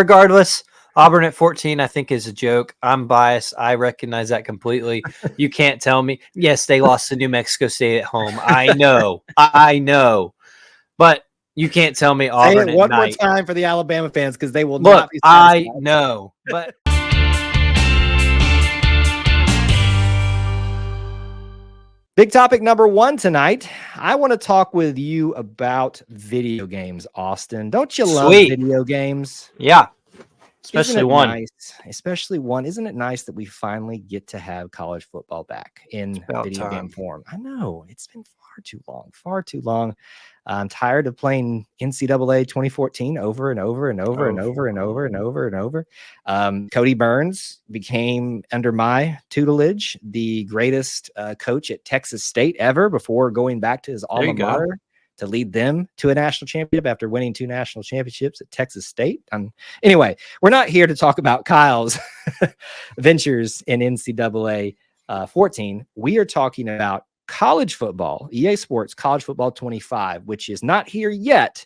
regardless, Auburn at 14, I think, is a joke. I'm biased. I recognize that completely. You can't tell me. Yes, they lost to New Mexico State at home. I know. I know. But you can't tell me Auburn Say it at one night. more time for the Alabama fans because they will Look, not be satisfied. I know. But big topic number 1 tonight. I want to talk with you about video games, Austin. Don't you love video games? Yeah. Especially one. Nice? Especially one. Isn't it nice that we finally get to have college football back in video game form? I know. It's been far too long. Far too long. I'm tired of playing NCAA 2014 over and over and over and over and over and over and over. Cody Burns became, under my tutelage, the greatest coach at Texas State ever before going back to his alma mater to lead them to a national championship after winning 2 national championships at Texas State. Anyway, we're not here to talk about Kyle's ventures in NCAA 14. We are talking about college football, EA Sports College Football 25, which is not here yet,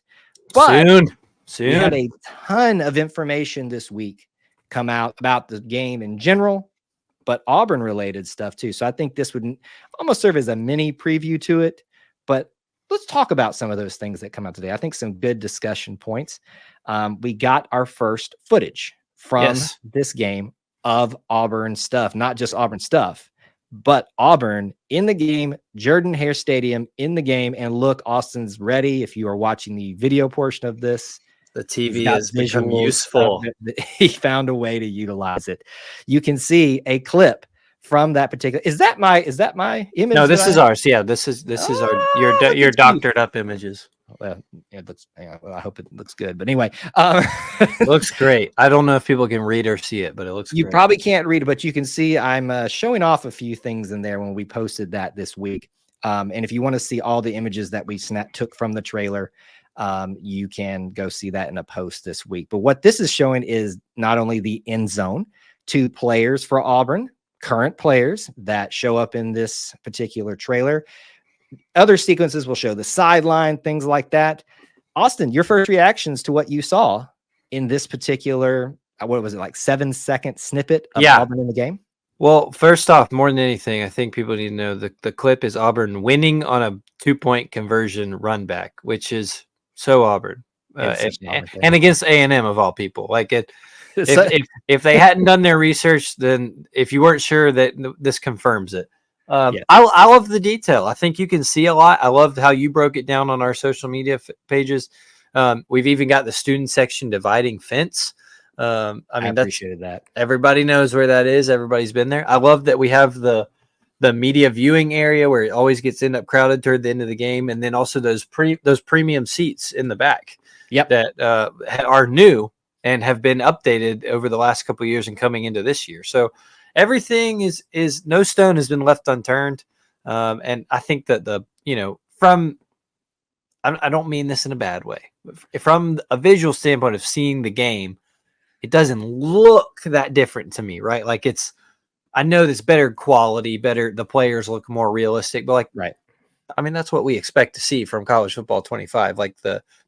but soon. We had a ton of information this week come out about the game in general, but Auburn related stuff too. So I think this would almost serve as a mini preview to it, but let's talk about some of those things that come out today. I think some good discussion points. We got our first footage from this game of Auburn stuff, not just Auburn stuff, but Auburn in the game, Jordan-Hare Stadium in the game. And look, Austin's ready. If you are watching the video portion of this, the TV has become useful. He found a way to utilize it. You can see a clip from that particular. Is that my image? No, this is ours. Yeah, this is our your doctored up images. Well, it looks. Well, I hope it looks good. But anyway, it looks great. I don't know if people can read or see it, but it looks. You great. Probably can't read it, but you can see I'm showing off a few things in there when we posted that this week. And if you want to see all the images that we took from the trailer, you can go see that in a post this week. But what this is showing is not only the end zone, 2 players for Auburn, current players that show up in this particular trailer. Other sequences will show the sideline, things like that. Austin, your first reactions to what you saw in this particular, what was it, like 7-second snippet of Auburn in the game? Well, first off, more than anything, I think people need to know the clip is Auburn winning on a 2-point conversion run back, which is so Auburn. And against A&M of all people. Like it, if they hadn't done their research, then if you weren't sure, that this confirms it. I love the detail. I think you can see a lot. I loved how you broke it down on our social media pages. We've even got the student section dividing fence. I appreciated that. Everybody knows where that is. Everybody's been there. I love that we have the media viewing area where it always gets end up crowded toward the end of the game, and then also those premium seats in the back. That are new and have been updated over the last couple of years and coming into this year. So everything is no stone has been left unturned. And I think that I don't mean this in a bad way, but from a visual standpoint of seeing the game, it doesn't look that different to me, right? Like I know it's better quality, the players look more realistic, but I mean, that's what we expect to see from college football 25,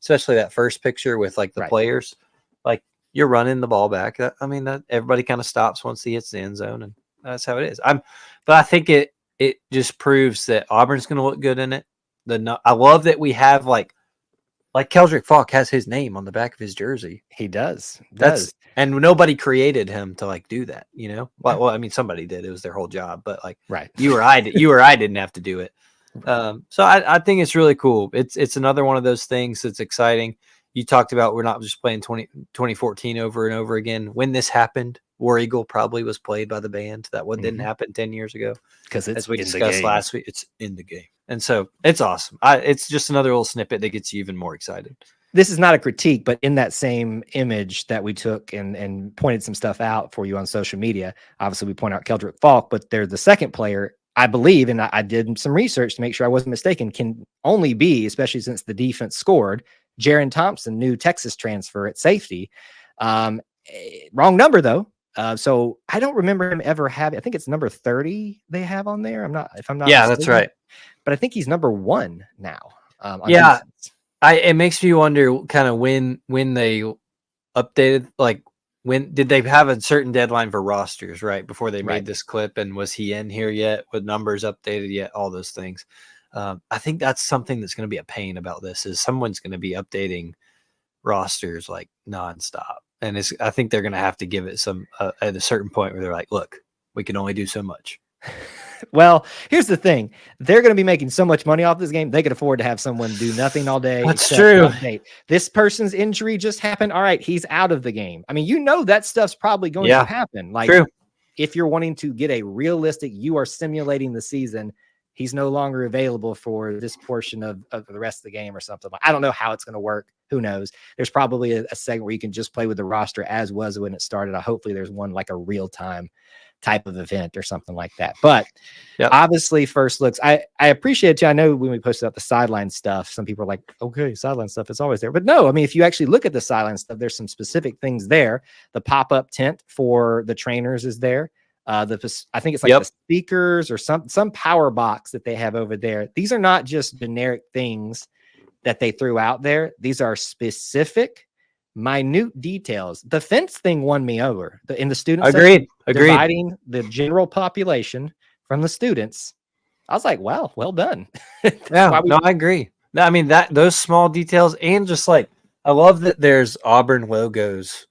especially that first picture with the players, you're running the ball back. I mean, that everybody kind of stops once he hits the end zone, and that's how it is. But I think it just proves that Auburn's going to look good in it. I love that we have like Keldrick Falk has his name on the back of his jersey. He does. And nobody created him to do that, you know? Well, I mean, somebody did. It was their whole job, but you or I didn't have to do it. So I think it's really cool. It's another one of those things that's exciting. You talked about we're not just playing 2014 over and over again. When this happened, War Eagle probably was played by the band. That one didn't happen 10 years ago. Because as we discussed last week, it's in the game. And so it's awesome. It's just another little snippet that gets you even more excited. This is not a critique, but in that same image that we took and pointed some stuff out for you on social media, obviously we point out Keldrick Falk, but they're the second player, I believe, and I did some research to make sure I wasn't mistaken, can only be, especially since the defense scored, Jaron Thompson, new Texas transfer at safety. Wrong number, though. So I don't remember him ever having, I think it's number 30 they have on there. I'm not mistaken. That's right. But I think he's number 1 now. Defense. It makes me wonder kind of when they updated? Like, when did they have a certain deadline for rosters, right? Before they made this clip, and was he in here yet? With numbers updated yet? All those things. I think that's something that's going to be a pain about this, is someone's going to be updating rosters like nonstop. And I think they're going to have to give it some at a certain point where they're like, look, we can only do so much. Well, here's the thing. They're going to be making so much money off this game, they could afford to have someone do nothing all day. That's true. Update. This person's injury just happened. All right, he's out of the game. I mean, that stuff's probably going to happen. Like, true. If you're wanting to get a realistic, you are simulating the season, he's no longer available for this portion of the rest of the game or something. I don't know how it's going to work. Who knows? There's probably a segment where you can just play with the roster as was when it started. Hopefully there's one like a real-time type of event or something like that. But obviously first looks, I appreciate you. I know when we posted up the sideline stuff, some people are like, okay, sideline stuff is always there. But no, I mean, if you actually look at the sideline stuff, there's some specific things there. The pop-up tent for the trainers is there. I think it's like the speakers or some power box that they have over there. These are not just generic things that they threw out there. These are specific, minute details. The fence thing won me over. In the students, agreed. Dividing the general population from the students. I was like, wow, well done. Yeah, no, I agree. I mean, those small details, and just like, I love that there's Auburn logos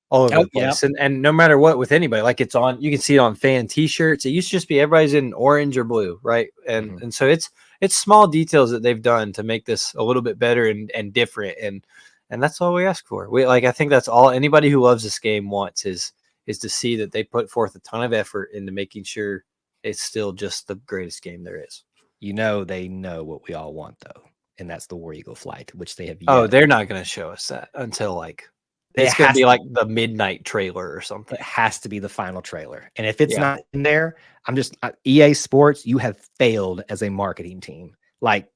all over the place. And no matter what, with anybody, like, it's on, you can see it on fan t-shirts. It used to just be everybody's in orange or blue, right? And and so it's small details that they've done to make this a little bit better and different. And that's all we ask for. I think that's all anybody who loves this game wants is to see that they put forth a ton of effort into making sure it's still just the greatest game there is. They know what we all want, though, and that's the War Eagle flight, which they have. They're not going to show us that until like it's going to be like the midnight trailer or something. It has to be the final trailer, and if it's not in there, I'm just EA Sports. You have failed as a marketing team. Like,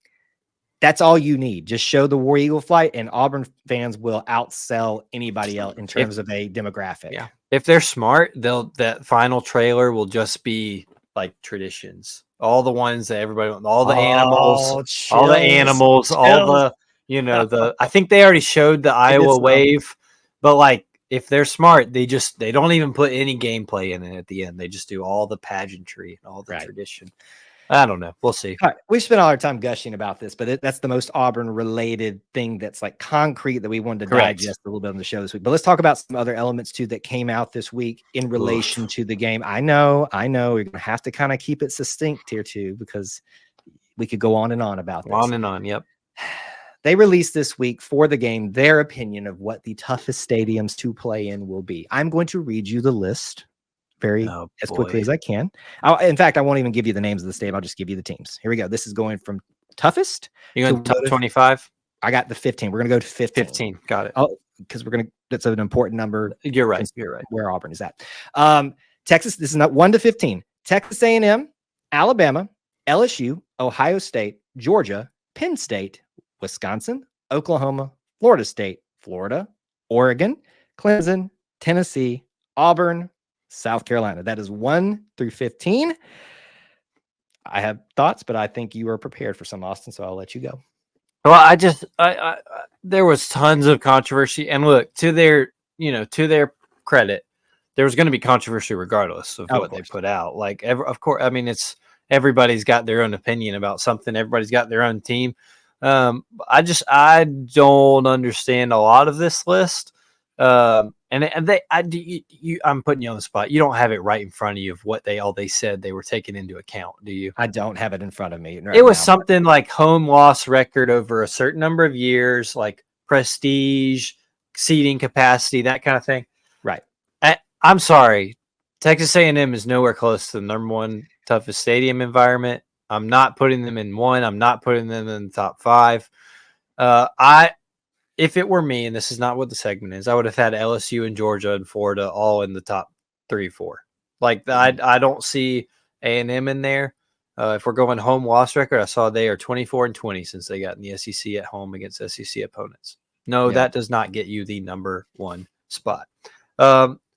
that's all you need. Just show the War Eagle flight, and Auburn fans will outsell anybody else in terms of a demographic. Yeah, if they're smart, that final trailer will just be like traditions. All the ones that everybody, all the animals, all the I think they already showed the Iowa wave, but like, if they're smart, they don't even put any gameplay in it at the end. They just do all the pageantry and all the tradition. I don't know. We'll see. All right. We spent all our time gushing about this, but that's the most Auburn related thing that's like concrete that we wanted to digest a little bit on the show this week. But let's talk about some other elements too that came out this week in relation to the game. I know you're going to have to kind of keep it succinct here too, because we could go on and on about this. On and on. Yep. They released this week for the game their opinion of what the toughest stadiums to play in will be. I'm going to read you the list as quickly as I can. In fact, I won't even give you the names of the stadium. I'll just give you the teams. Here we go. This is going from toughest. You're going to top 25? I got the 15. We're going to go to 15. 15. Got it. Oh, because that's an important number. You're right. Where Auburn is at. Texas, this is not 1 to 15. Texas A&M, Alabama, LSU, Ohio State, Georgia, Penn State, Wisconsin, Oklahoma, Florida State, Florida, Oregon, Clemson, Tennessee, Auburn, South Carolina. That is 1 through 15. I have thoughts, but I think you are prepared for some, Austin, so I'll let you go. Well, there was tons of controversy, and look, to their credit, there was going to be controversy regardless of what they put out. Like, of course, I mean, everybody's got their own opinion about something. Everybody's got their own team. I don't understand a lot of this list. I'm putting you on the spot. You don't have it right in front of you of what they said they were taking into account, do you? I don't have it in front of me. It was something like home loss record over a certain number of years, like prestige, seating capacity, that kind of thing. Right. I'm sorry. Texas A&M is nowhere close to the number one toughest stadium environment. I'm not putting them in one. I'm not putting them in the top 5. If it were me, and this is not what the segment is, I would have had LSU and Georgia and Florida all in the top 3, 4. Like, I don't see A&M in there. If we're going home loss record, I saw they are 24-20 since they got in the SEC at home against SEC opponents. No, that does not get you the number 1 spot.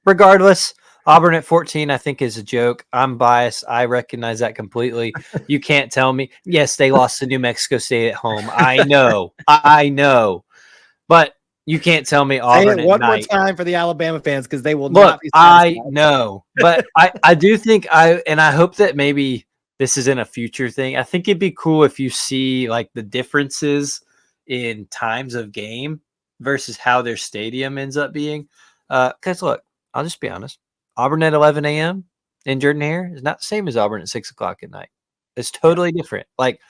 Regardless, Auburn at 14, I think, is a joke. I'm biased. I recognize that completely. You can't tell me. Yes, they lost to New Mexico State at home. I know. But, You can't tell me Say Auburn it at one night. more time for the Alabama fans because they will Look, not be I satisfied. know, but I do think I hope that maybe this isn't a future thing. I think it'd be cool if you see like the differences in times of game versus how their stadium ends up being. Because look, I'll just be honest. Auburn at 11 a.m. in Jordan Hare is not the same as Auburn at 6 o'clock at night. It's totally different. Like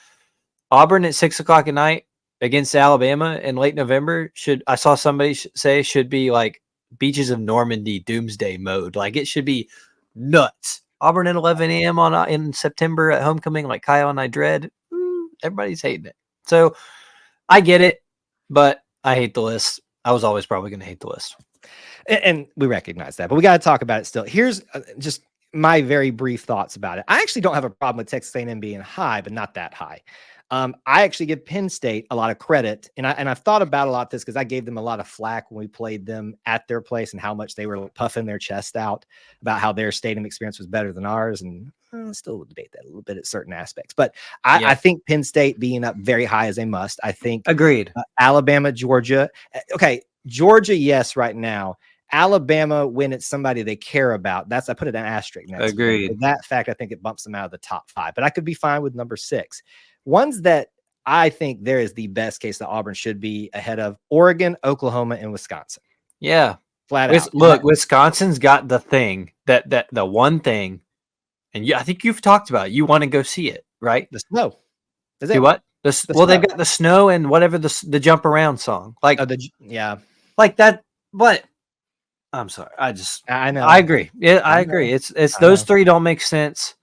Auburn at 6 o'clock at night against Alabama in late November I saw somebody say should be like Beaches of Normandy doomsday mode. Like it should be nuts. Auburn at 11 a.m. in September at homecoming, like Kyle and I dread. Everybody's hating it. So I get it, but I hate the list. I was always probably going to hate the list. And we recognize that, but we got to talk about it still. Here's just my very brief thoughts about it. I actually don't have a problem with Texas A&M being high, but not that high. I actually give Penn State a lot of credit, and I've thought about a lot of this because I gave them a lot of flack when we played them at their place and how much they were puffing their chest out about how their stadium experience was better than ours, and I still debate that a little bit at certain aspects. But I think Penn State being up very high is a must. I think agreed. Alabama, Georgia, okay, Georgia, yes, right now. Alabama, when it's somebody they care about, I put it an asterisk next. Agreed. For that fact, I think it bumps them out of the top 5, but I could be fine with number 6. Ones that I think there is the best case that Auburn should be ahead of: Oregon, Oklahoma, and Wisconsin. Yeah. Flat out. Look, Wisconsin's got the thing that the one thing, and I think you've talked about it. You want to go see it, right? The snow. Is it what? They've got the snow and whatever the jump around song. Like like that. But I'm sorry. I know. I agree. Yeah, I agree. It's those three don't make sense.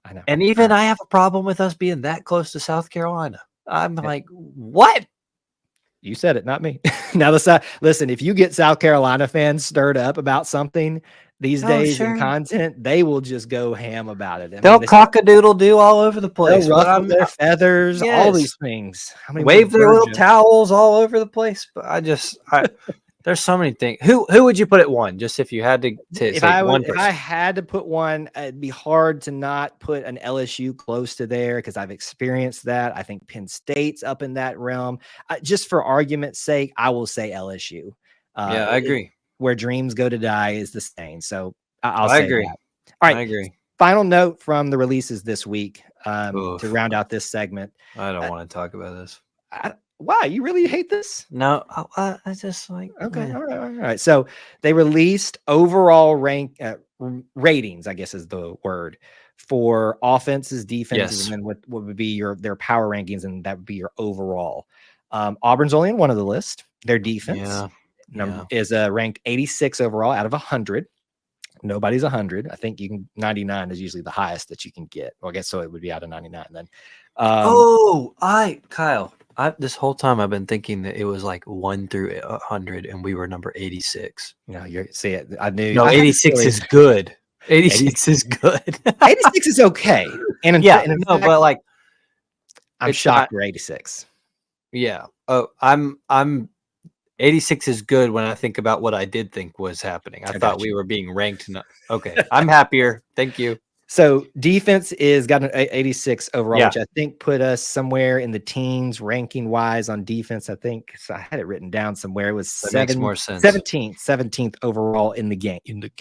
I know. And even I have a problem with us being that close to South Carolina. I'm like, what? You said it, not me. Now, listen, if you get South Carolina fans stirred up about something these days in content, they will just go ham about it. They'll cock-a-doodle-doo all over the place. They'll ruffle their feathers, all these things. Wave their little towels all over the place. But there's so many things. Who would you put at 1? Just if you had to if I had to put one, it'd be hard to not put an LSU close to there because I've experienced that. I think Penn State's up in that realm. Just for argument's sake, I will say LSU. I agree. Where dreams go to die is the saying. So I'll say agree. that. All right. I agree. Final note from the releases this week to round out this segment. I don't want to talk about this. Why? You really hate this? No, I just like okay. All right. So they released overall ratings, I guess is the word, for offenses, defenses, and then what would be their power rankings, and that would be your overall. Auburn's only in one of the list. Their defense is ranked 86 overall out of 100. Nobody's 100. I think 99 is usually the highest that you can get. Well, I guess so. It would be out of 99 then. Kyle. This whole time I've been thinking that it was like 1 through 100, and we were number 86. No, I knew. No, 86 is good. 86 is good. 86 is okay. And but like, I'm shocked we're 86. Yeah. Oh, I'm 86 is good when I think about what I did think was happening. I thought we were being ranked. Okay, I'm happier. Thank you. So defense got an 86 overall, which I think put us somewhere in the teens ranking wise on defense. I think I had it written down somewhere. It was makes more sense. 17th overall in the game. We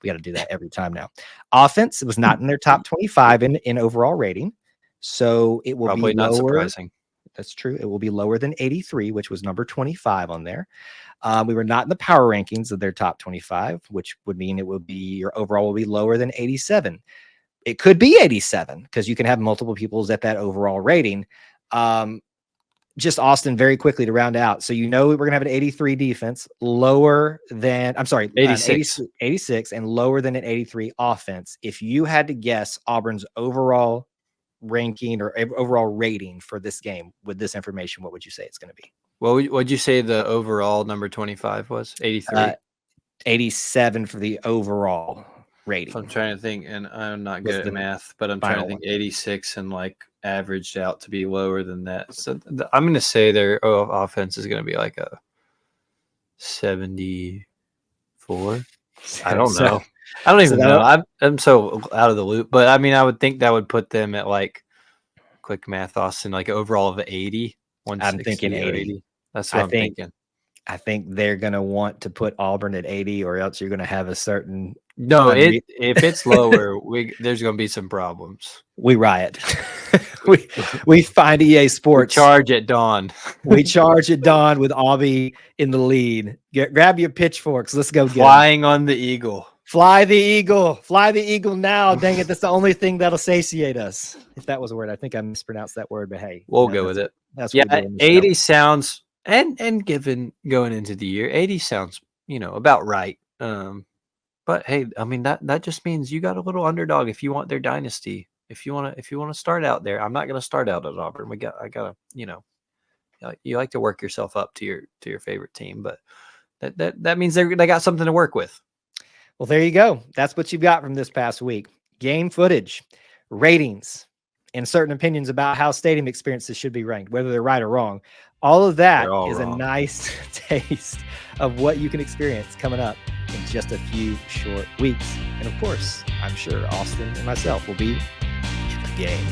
got to do that every time now. Offense, it was not in their top 25 in overall rating. So it will probably be lower. Not surprising. That's true. It will be lower than 83, which was number 25 on there. We were not in the power rankings of their top 25, which would mean your overall will be lower than 87. It could be 87 because you can have multiple peoples at that overall rating. Just Austin, very quickly to round out. So we're going to have an 83 defense, lower than 86 and lower than an 83 offense. If you had to guess Auburn's overall ranking or overall rating for this game with this information, what would you say it's going to be? Well, what'd you say the overall number 25 was? 83? 87 for the overall rating. I'm trying to think, and I'm not good at math, but I'm trying to think 86 and like averaged out to be lower than that. So I'm going to say their offense is going to be like a 74. I don't know. I don't even know. I'm so out of the loop, but I mean, I would think that would put them at like quick math, Austin, like overall of 80. I'm thinking 80. That's what I'm thinking. I think they're going to want to put Auburn at 80, or else you're going to have a certain. No, if it's lower, there's going to be some problems. We riot. we find EA Sports. We charge at dawn. We charge at dawn with Aubie in the lead. Grab your pitchforks. Let's go. Flying on the eagle. Fly the eagle. Fly the eagle now. Dang it. That's the only thing that'll satiate us. If that was a word. I think I mispronounced that word, but hey. We'll go with it. That's what we do 80 sounds, and given going into the year, 80 sounds, about right. But hey, I mean, that just means you got a little underdog if you want their dynasty. If you want to start out there. I'm not going to start out at Auburn. I gotta, you like to work yourself up to your favorite team, but that means they got something to work with. Well, there you go. That's what you got from this past week. Game footage, ratings, and certain opinions about how stadium experiences should be ranked, whether they're right or wrong. All of that is wrong. A nice taste of what you can experience coming up in just a few short weeks. And of course, I'm sure Austin and myself will be in the game.